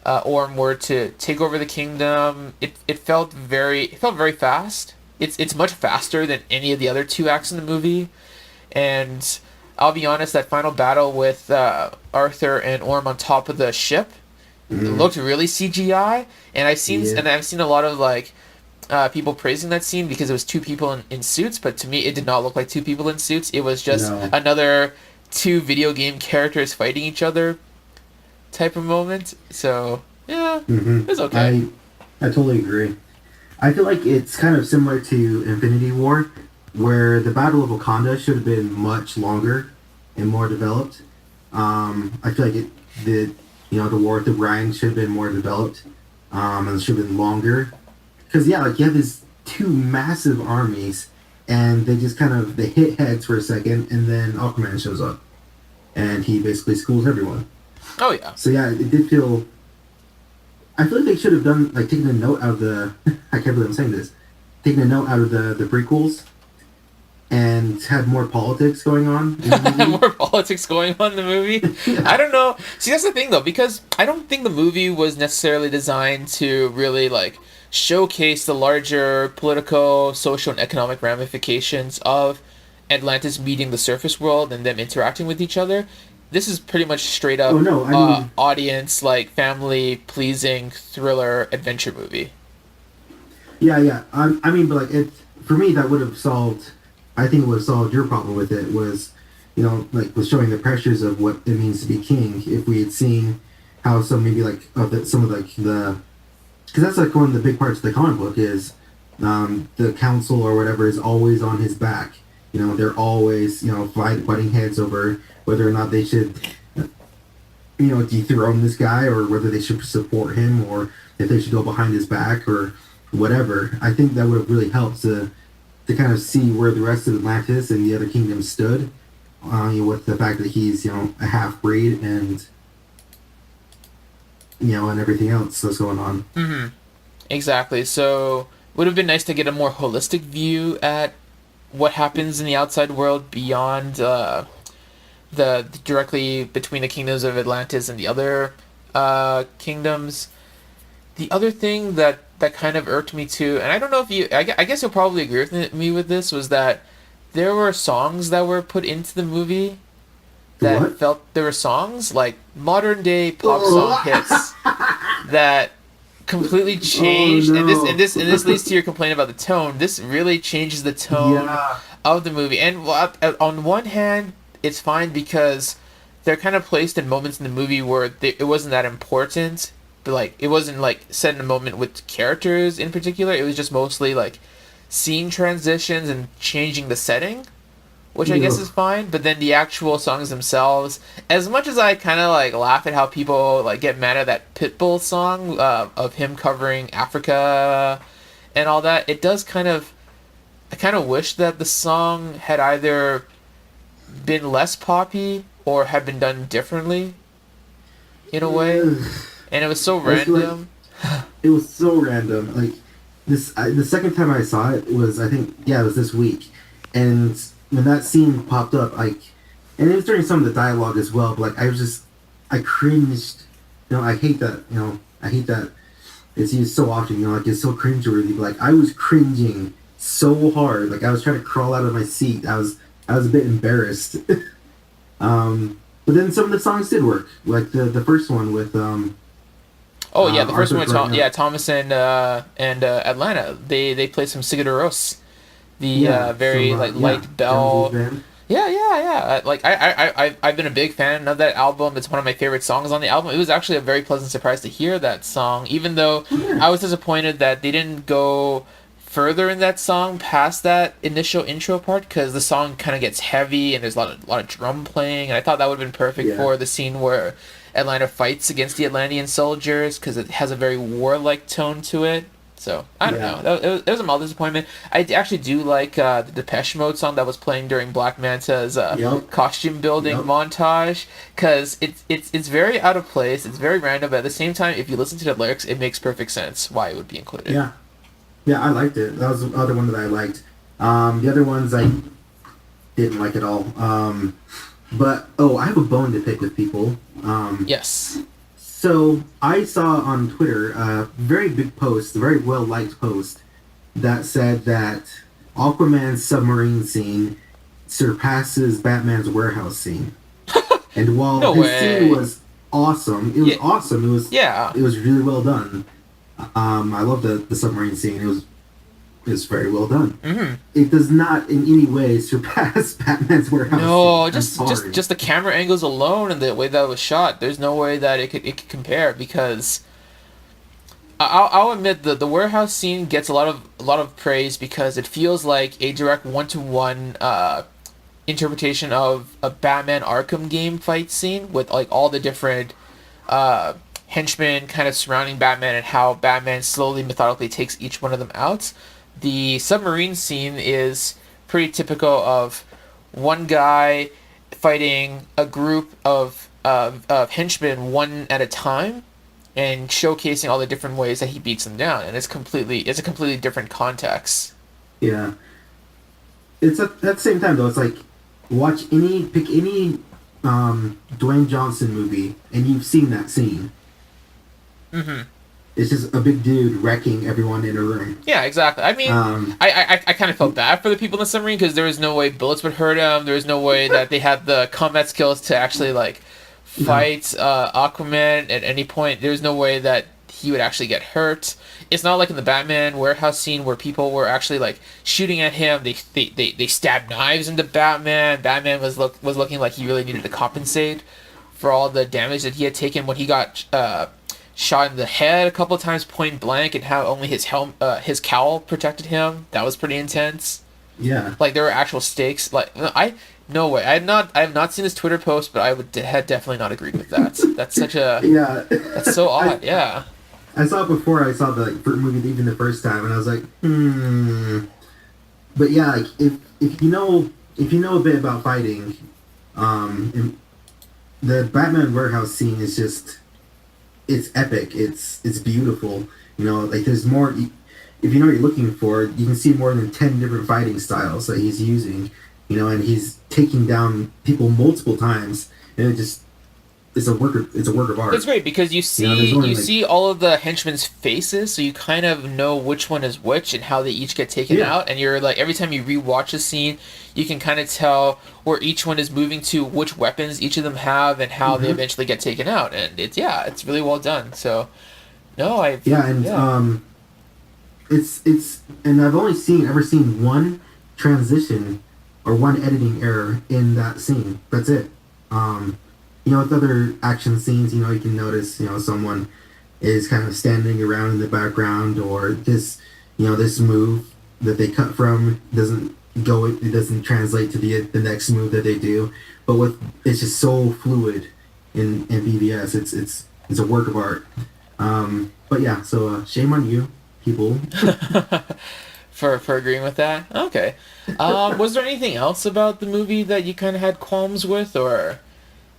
Orm were to take over the kingdom. It felt very fast. It's much faster than any of the other two acts in the movie, and I'll be honest, that final battle with Arthur and Orm on top of the ship, it looked really CGI, and I've seen a lot of people praising that scene because it was two people in suits, but to me it did not look like two people in suits. It was just another two video game characters fighting each other type of moment. So yeah, it's okay. I totally agree. I feel like it's kind of similar to Infinity War, where the Battle of Wakanda should have been much longer and more developed. I feel like the the War with Orion should have been more developed, and it should have been longer. Because yeah, like you have these two massive armies, and they just kind of they hit heads for a second, and then Aquaman shows up, and he basically schools everyone. Oh yeah. So yeah, it did feel. I feel like they should have done like taken a note out of the. I can't believe I'm saying this. Taking a note out of the prequels, and had more politics going on. In the movie. More politics going on in the movie. Yeah. I don't know. See, that's the thing though, because I don't think the movie was necessarily designed to really like showcase the larger political, social, and economic ramifications of Atlantis meeting the surface world and them interacting with each other. This is pretty much straight up Oh no, I mean, audience like family pleasing thriller adventure movie. yeah, yeah. I mean, but like it for me, that would have solved. I think it would have solved your problem with it was, like was showing the pressures of what it means to be king. If we had seen how some maybe like some of like the, because that's like one of the big parts of the comic book is, the council or whatever is always on his back. They're always butting heads over whether or not they should, dethrone this guy or whether they should support him or if they should go behind his back or whatever. I think that would have really helped to kind of see where the rest of Atlantis and the other kingdoms stood, with the fact that he's a half breed and and everything else that's going on. Mm-hmm. Exactly. So would have been nice to get a more holistic view at what happens in the outside world beyond the directly between the kingdoms of Atlantis and the other kingdoms. The other thing that kind of irked me too, and I don't know if I guess you'll probably agree with me with this, was that there were songs that were put into the movie that What? felt there were songs like modern day pop song hits that completely changed, Oh, no. and this leads to your complaint about the tone. This really changes the tone Yeah. of the movie. And on one hand, it's fine because they're kind of placed in moments in the movie where it wasn't that important. But like it wasn't like set in a moment with characters in particular. It was just mostly like scene transitions and changing the setting, which I guess Yeah. is fine. But then the actual songs themselves, as much as I kind of like laugh at how people like get mad at that Pitbull song of him covering Africa and all that, it does kind of. I kind of wish that the song had either been less poppy or had been done differently in a way. And it was so I feel like random. it was so random. Like the second time I saw it was I think it was this week, and when that scene popped up, and it was during some of the dialogue as well. But like I cringed. I hate that. I hate that it's used so often. Like it's so cringeworthy. But like I was cringing so hard. Like I was trying to crawl out of my seat. I was a bit embarrassed. But then some of the songs did work. Like the first one with Oh yeah, the first Arthur one with Gordon. Thomas and Atlanta. They played some Sigadoros, the Yeah, very some like light bell. Band. Yeah. Like I've been a big fan of that album. It's one of my favorite songs on the album. It was actually a very pleasant surprise to hear that song, even though Yeah. I was disappointed that they didn't go further in that song past that initial intro part because the song kind of gets heavy and there's a lot of drum playing, and I thought that would have been perfect Yeah. for the scene where Atlanta fights against the Atlantean soldiers because it has a very warlike tone to it. So I don't Yeah. know. It was a mild disappointment. Actually do like the Depeche Mode song that was playing during Black Manta's Yep. costume building Yep. montage because it's very out of place. It's very random, but at the same time, if you listen to the lyrics, it makes perfect sense why it would be included. Yeah. Yeah, I liked it. That was the other one that I liked. The other ones I didn't like at all. But I have a bone to pick with people. Yes. So I saw on Twitter a very big post, a very well liked post that said that Aquaman's submarine scene surpasses Batman's warehouse scene. And while No his way. scene was awesome, it was Yeah. awesome. Yeah. It was really well done. I love the submarine scene. It was very well done. Mm-hmm. It does not in any way surpass Batman's warehouse. No, scene. just I'm just sorry. just the camera angles alone and the way that was shot. There's no way that it could compare because I'll admit the warehouse scene gets a lot of praise because it feels like a direct one to one interpretation of a Batman Arkham game fight scene with like all the different uh, henchmen kind of surrounding Batman and how Batman slowly, methodically takes each one of them out. The submarine scene is pretty typical of one guy fighting a group of henchmen one at a time and showcasing all the different ways that he beats them down. And it's a completely different context. Yeah. It's at the same time though. It's like pick any Dwayne Johnson movie, and you've seen that scene. Mm-hmm. It's just a big dude wrecking everyone in a room. Yeah, exactly. I mean, I kind of felt bad for the people in the submarine because there was no way bullets would hurt him. There was no way that they had the combat skills to actually like fight Aquaman at any point. There was no way that he would actually get hurt. It's not like in the Batman warehouse scene where people were actually like shooting at him. They stabbed knives into Batman. Batman was looking like he really needed to compensate for all the damage that he had taken when he got shot in the head a couple of times point blank, and how only his cowl protected him. That was pretty intense. Yeah. Like there were actual stakes. Like no way. I have not seen this Twitter post, but had definitely not agreed with that. That's such a Yeah. That's so odd. Yeah. I saw it before I saw the movie even the first time, and I was like, But yeah, like if you know a bit about fighting, the Batman warehouse scene is just, it's epic. It's beautiful. You know, like there's more. If you know what you're looking for, you can see more than 10 different fighting styles that he's using. You know, and he's taking down people multiple times, and it's a work of art. It's great because you see all of the henchmen's faces, so you kind of know which one is which and how they each get taken out. And you're like, every time you rewatch a scene, you can kind of tell where each one is moving to, which weapons each of them have, and how they eventually get taken out. And it's really well done. So, no, it's and I've only ever seen one transition or one editing error in that scene. That's it. You know, with other action scenes, you know, you can notice, you know, someone is kind of standing around in the background, or this move that they cut from it doesn't translate to the next move that they do. But it's just so fluid in BVS. It's a work of art. But yeah, so shame on you, people. for agreeing with that. Okay. Was there anything else about the movie that you kind of had qualms with, or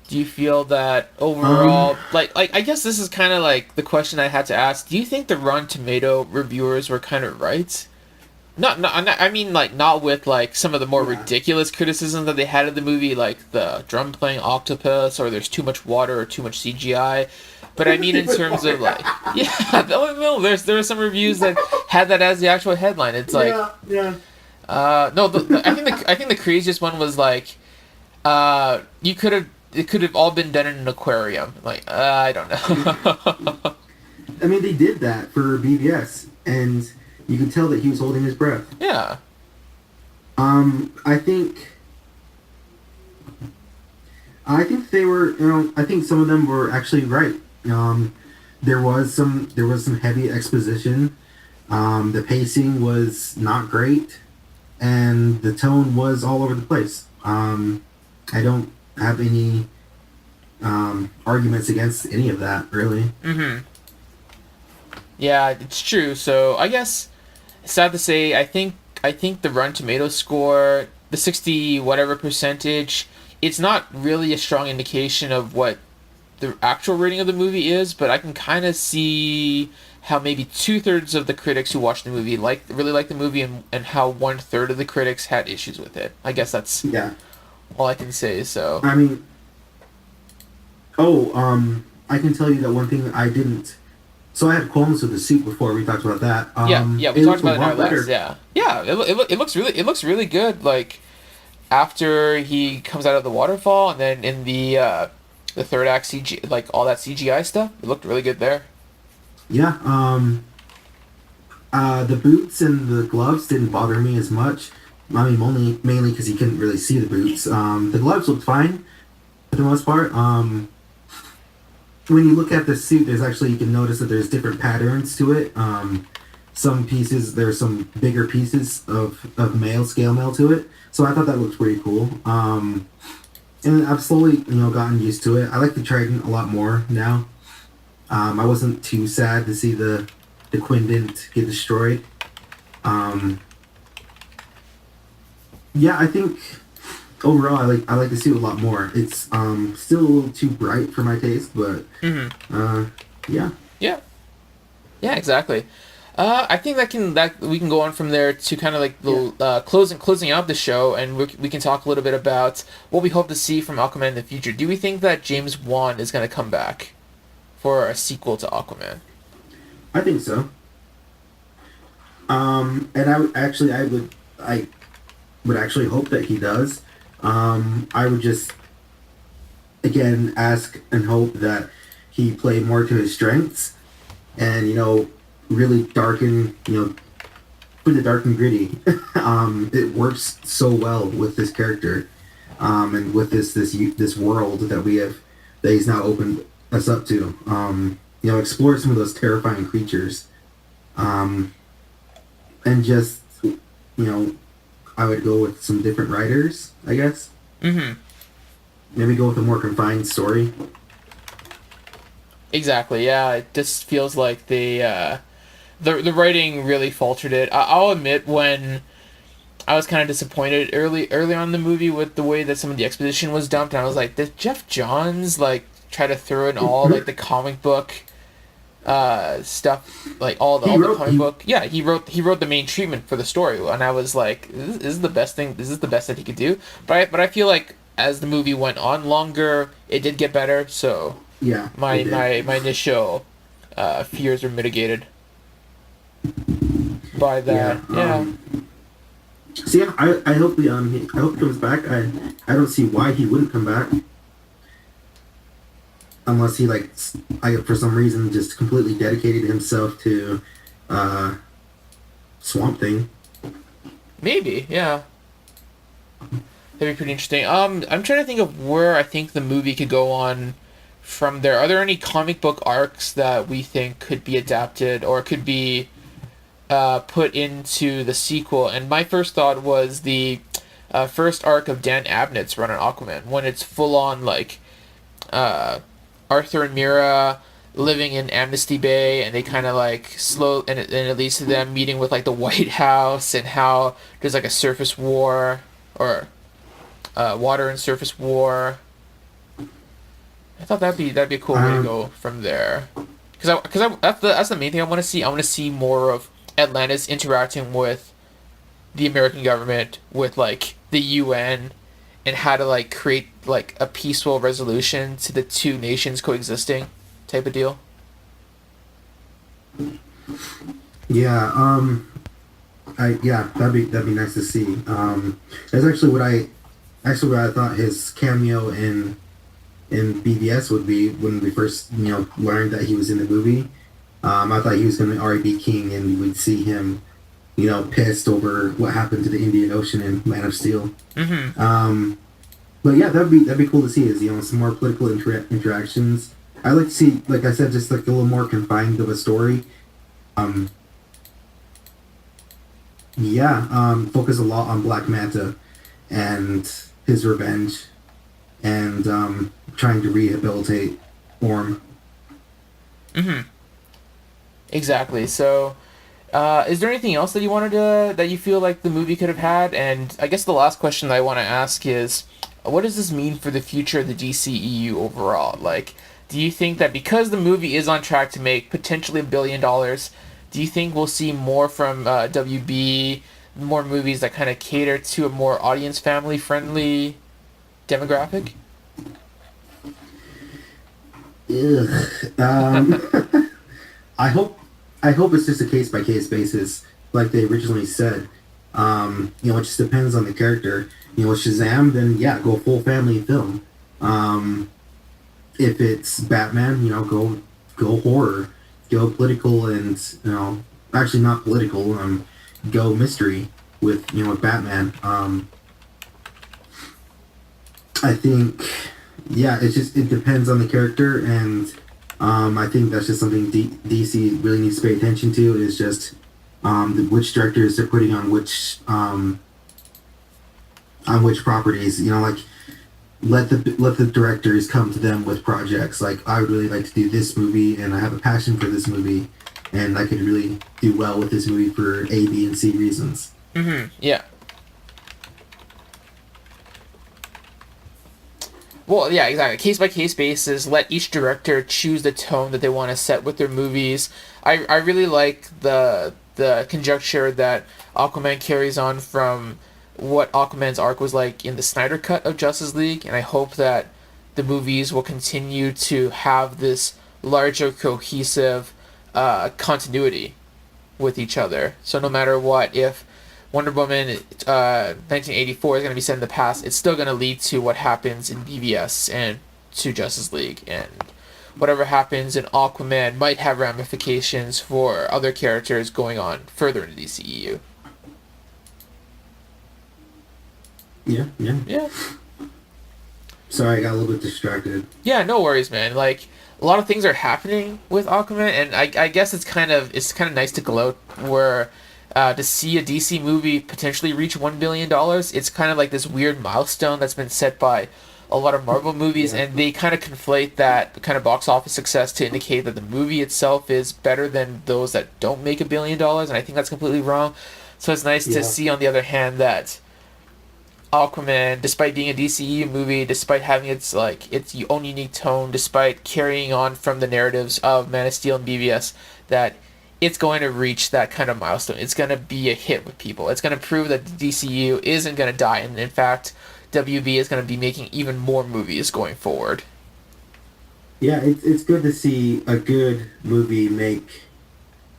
do you feel that overall, like I guess this is kind of like the question I had to ask. Do you think the Rotten Tomato reviewers were kind of right? I mean, like, not with like some of the more ridiculous criticisms that they had of the movie, like the drum playing octopus, or there's too much water or too much CGI. But I mean, in terms of like, there were some reviews that had that as the actual headline. It's like, no, I think the craziest one was like, it could have all been done in an aquarium. Like, I don't know. I mean, they did that for BVS, and you could tell that he was holding his breath. Yeah. I think they were. You know, I think some of them were actually right. There was some heavy exposition. The pacing was not great, and the tone was all over the place. I don't have any arguments against any of that, really. Mm-hmm. Yeah, it's true. So I guess, sad to say, I think the Rotten Tomatoes score, the 60 whatever percentage, it's not really a strong indication of what the actual rating of the movie is, but I can kind of see how maybe 2/3 of the critics who watched the movie really liked the movie, and how 1/3 of the critics had issues with it. I guess that's all I can say. So I mean, I can tell you that one thing I didn't. So I had qualms with the suit before. We talked about that. We talked about it in our last. It looks really good. Like after he comes out of the waterfall, and then in the third act CG, like all that CGI stuff, it looked really good there. Yeah. The boots and the gloves didn't bother me as much. I mean, mainly because you couldn't really see the boots. The gloves looked fine for the most part. when you look at the suit, there's actually you can notice that there's different patterns to it. Some pieces there's some bigger pieces of mail scale mail to it. So I thought that looked pretty cool. And I've slowly gotten used to it. I like the Trident a lot more now. I wasn't too sad to see the Quindent get destroyed. Yeah, I think overall I like the suit a lot more. It's still a little too bright for my taste, but yeah. Yeah. Yeah, exactly. I think that we can go on from there to kind of like the closing out the show, and we can talk a little bit about what we hope to see from Aquaman in the future. Do we think that James Wan is going to come back for a sequel to Aquaman? I think so. And I would actually hope that he does. I would just again ask and hope that he play more to his strengths, and really darken, put the dark and gritty. It works so well with this character, and with this world that we have that he's now opened us up to. Explore some of those terrifying creatures, and just I would go with some different writers, I guess. Mm-hmm. Maybe go with a more confined story. Exactly. Yeah, it just feels like the writing really faltered it. I'll admit when I was kind of disappointed early on in the movie with the way that some of the exposition was dumped, and I was like, did Jeff Johns like try to throw in all like the comic book stuff, like all the comic book? Yeah, he wrote the main treatment for the story, and I was like, this is the best thing. This is the best that he could do. But I feel like as the movie went on longer, it did get better. So yeah, my initial fears were mitigated by that. So yeah, I hope I hope he comes back. I don't see why he wouldn't come back, unless he for some reason just completely dedicated himself to Swamp Thing. Maybe, yeah. That'd be pretty interesting. I'm trying to think of where I think the movie could go on from there. Are there any comic book arcs that we think could be adapted or could be put into the sequel? And my first thought was the first arc of Dan Abnett's run on Aquaman, when it's full on like Arthur and Mira living in Amnesty Bay, and they kind of like and it leads to them meeting with like the White House, and how there's like a surface war or water and surface war. I thought that'd be a cool way to go from there, because that's the main thing I want to see. I want to see more of Atlantis interacting with the American government, with like the UN, and how to like create like a peaceful resolution to the two nations coexisting type of deal. Yeah, that'd be nice to see. That's actually what I thought his cameo in BVS would be when we first learned that he was in the movie. I thought he was going to already be king, and we'd see him pissed over what happened to the Indian Ocean in Man of Steel. Mm-hmm. But yeah, that'd be cool to see, is some more political interactions. I like to see, like I said, just like a little more confined of a story. Focus a lot on Black Manta and his revenge, and trying to rehabilitate Orm. Mm-hmm. Exactly. So, is there anything else that you feel like the movie could have had? And I guess the last question that I want to ask is, what does this mean for the future of the DCEU overall? Like, do you think that because the movie is on track to make potentially $1 billion, do you think we'll see more from WB, more movies that kind of cater to a more audience family friendly demographic? I hope it's just a case by case basis, like they originally said. It just depends on the character. With Shazam, then yeah, go full family film. If it's Batman, go horror, go political, and actually not political. Go mystery with Batman. I think, yeah, it depends on the character, and I think that's just something DC really needs to pay attention to. Is just which directors they're putting on which properties. You know, like let the directors come to them with projects. Like I would really like to do this movie, and I have a passion for this movie, and I could really do well with this movie for A, B, and C reasons. Yeah. Well, yeah, exactly. Case by case basis. Let each director choose the tone that they want to set with their movies. I really like the conjecture that Aquaman carries on from what Aquaman's arc was like in the Snyder cut of Justice League, and I hope that the movies will continue to have this larger cohesive continuity with each other. So no matter what, if Wonder Woman 1984 is going to be set in the past, it's still going to lead to what happens in BVS and to Justice League, and whatever happens in Aquaman might have ramifications for other characters going on further in the DCEU. Yeah. Sorry, I got a little bit distracted. Yeah, no worries, man. Like, a lot of things are happening with Aquaman, and I guess it's kind of nice to gloat where to see a DC movie potentially reach $1 billion. It's kind of like this weird milestone that's been set by a lot of Marvel movies, and they kind of conflate that kind of box office success to indicate that the movie itself is better than those that don't make $1 billion, and I think that's completely wrong. So it's nice to see, on the other hand, that Aquaman, despite being a DCEU movie, despite having its own unique tone, despite carrying on from the narratives of Man of Steel and BVS, that it's going to reach that kind of milestone. It's going to be a hit with people. It's going to prove that the DCEU isn't going to die, and in fact, WB is going to be making even more movies going forward. Yeah, it's good to see a good movie reach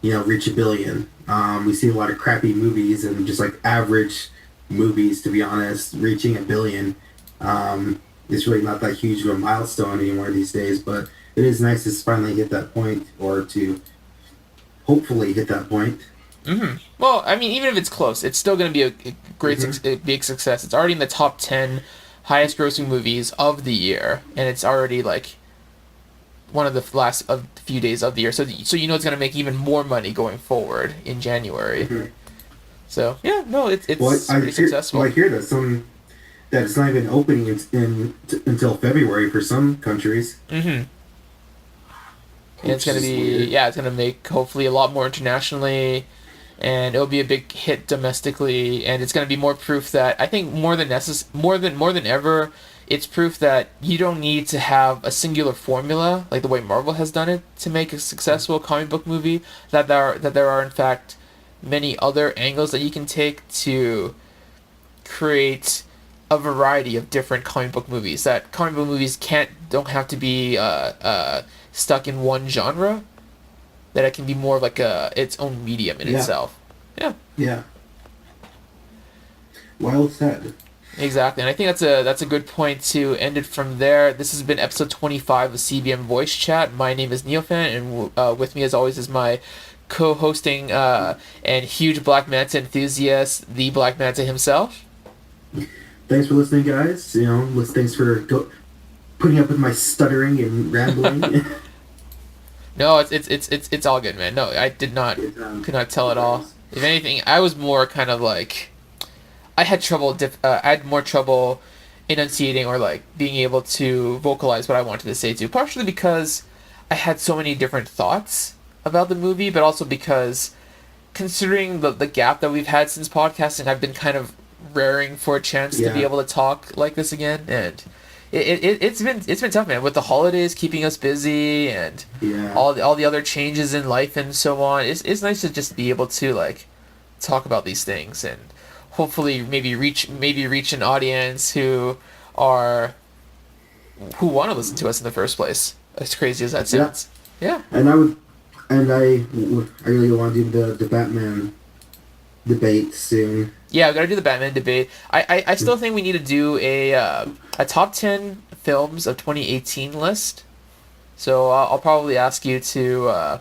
$1 billion. We see a lot of crappy movies and just like average movies, to be honest, reaching $1 billion. It's really not that huge of a milestone anymore these days, but it is nice to finally hit that point, or to hopefully hit that point. Well, I mean, even if it's close, it's still going to be a great, a big success. It's already in the top 10 highest grossing movies of the year, and it's already like one of the last few days of the year. So you know it's going to make even more money going forward in January. So yeah, no, it's pretty successful. Well, I hear that it's not even opening until February for some countries. And it's gonna be it's gonna make hopefully a lot more internationally, and it'll be a big hit domestically, and it's gonna be more proof that I think more than ever, it's proof that you don't need to have a singular formula like the way Marvel has done it to make a successful comic book movie. That there are in fact many other angles that you can take to create a variety of different comic book movies. That comic book movies don't have to be stuck in one genre. That it can be more of like its own medium in itself. Yeah. Well said. Exactly, and I think that's a good point to end it from there. This has been episode 25 of CBM Voice Chat. My name is Neophant, and with me as always is my co-hosting and huge Black Manta enthusiast, the Black Manta himself. Thanks for listening, guys. Thanks for putting up with my stuttering and rambling. No, it's all good, man. No, I could not tell at all. If anything, I was more kind of like, I had more trouble enunciating or like being able to vocalize what I wanted to say too. Partially because I had so many different thoughts about the movie, but also because considering the gap that we've had since podcasting, I've been kind of raring for a chance to be able to talk like this again, and it's been tough, man, with the holidays keeping us busy and all the other changes in life and so on. It's nice to just be able to like talk about these things and hopefully maybe reach an audience who want to listen to us in the first place, as crazy as that sounds. And I really want to do the Batman debate soon. Yeah, we gotta do the Batman debate. I still think we need to do a top 10 films of 2018 list. So I'll probably ask you to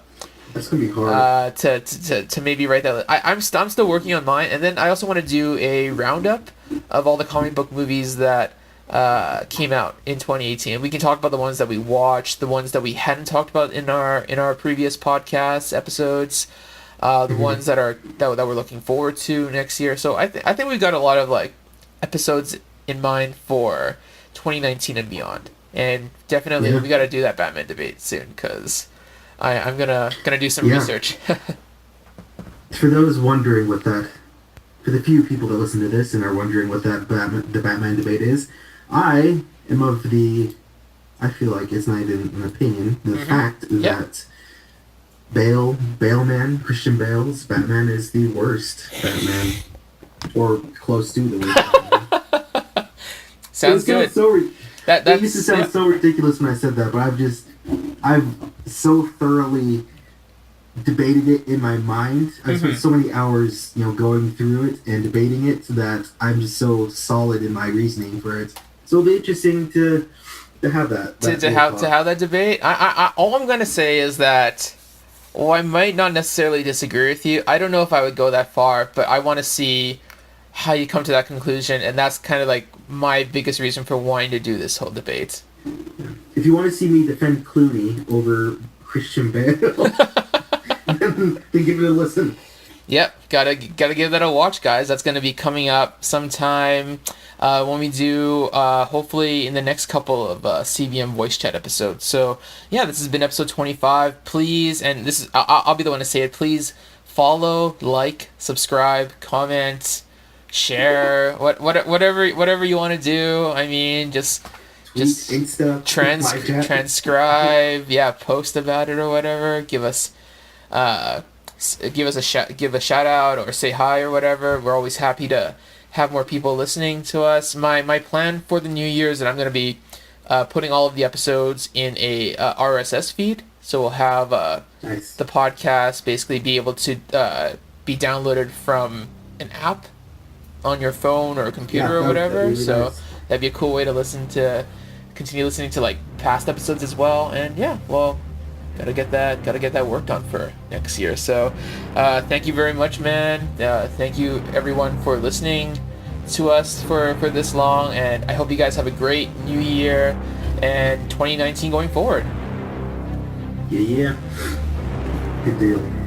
that's gonna be hard. To maybe write that. I'm still working on mine, and then I also want to do a roundup of all the comic book movies that came out in 2018. We can talk about the ones that we watched, the ones that we hadn't talked about in our previous podcast episodes, the ones that we're looking forward to next year. So I think we've got a lot of like episodes in mind for 2019 and beyond. And definitely we got to do that Batman debate soon, because I'm gonna do some research. For those wondering what that, for the few people that listen to this and are wondering what that the Batman debate is, I am of the, I feel like it's not even an opinion, the fact that Christian Bale's Batman is the worst Batman, or close to the worst Batman. Sounds good. That used to sound so ridiculous when I said that, but I've so thoroughly debated it in my mind. I've spent so many hours, going through it and debating it, so that I'm just so solid in my reasoning for it. So it'll be interesting to have that. To have that debate. I all I'm gonna say is that, I might not necessarily disagree with you. I don't know if I would go that far, but I want to see how you come to that conclusion, and that's kind of like my biggest reason for wanting to do this whole debate. If you want to see me defend Clooney over Christian Bale, then give it a listen. Yep, gotta give that a watch, guys. That's gonna be coming up sometime when we do hopefully in the next couple of CBM voice chat episodes. So yeah, this has been episode 25. Please, and this is I'll be the one to say it. Please follow, like, subscribe, comment, share, whatever you want to do. I mean, just Insta, transcribe, post about it or whatever. Give us a shout out or say hi or whatever. We're always happy to have more people listening to us. My plan for the new year is that I'm going to be putting all of the episodes in a RSS feed. So we'll have the podcast basically be able to be downloaded from an app on your phone or computer or whatever. Really so nice. That'd be a cool way to continue listening to like past episodes as well. And gotta get that worked on for next year. So thank you very much, man. Thank you everyone for listening to us for this long, and I hope you guys have a great new year and 2019 going forward. Yeah. Good deal.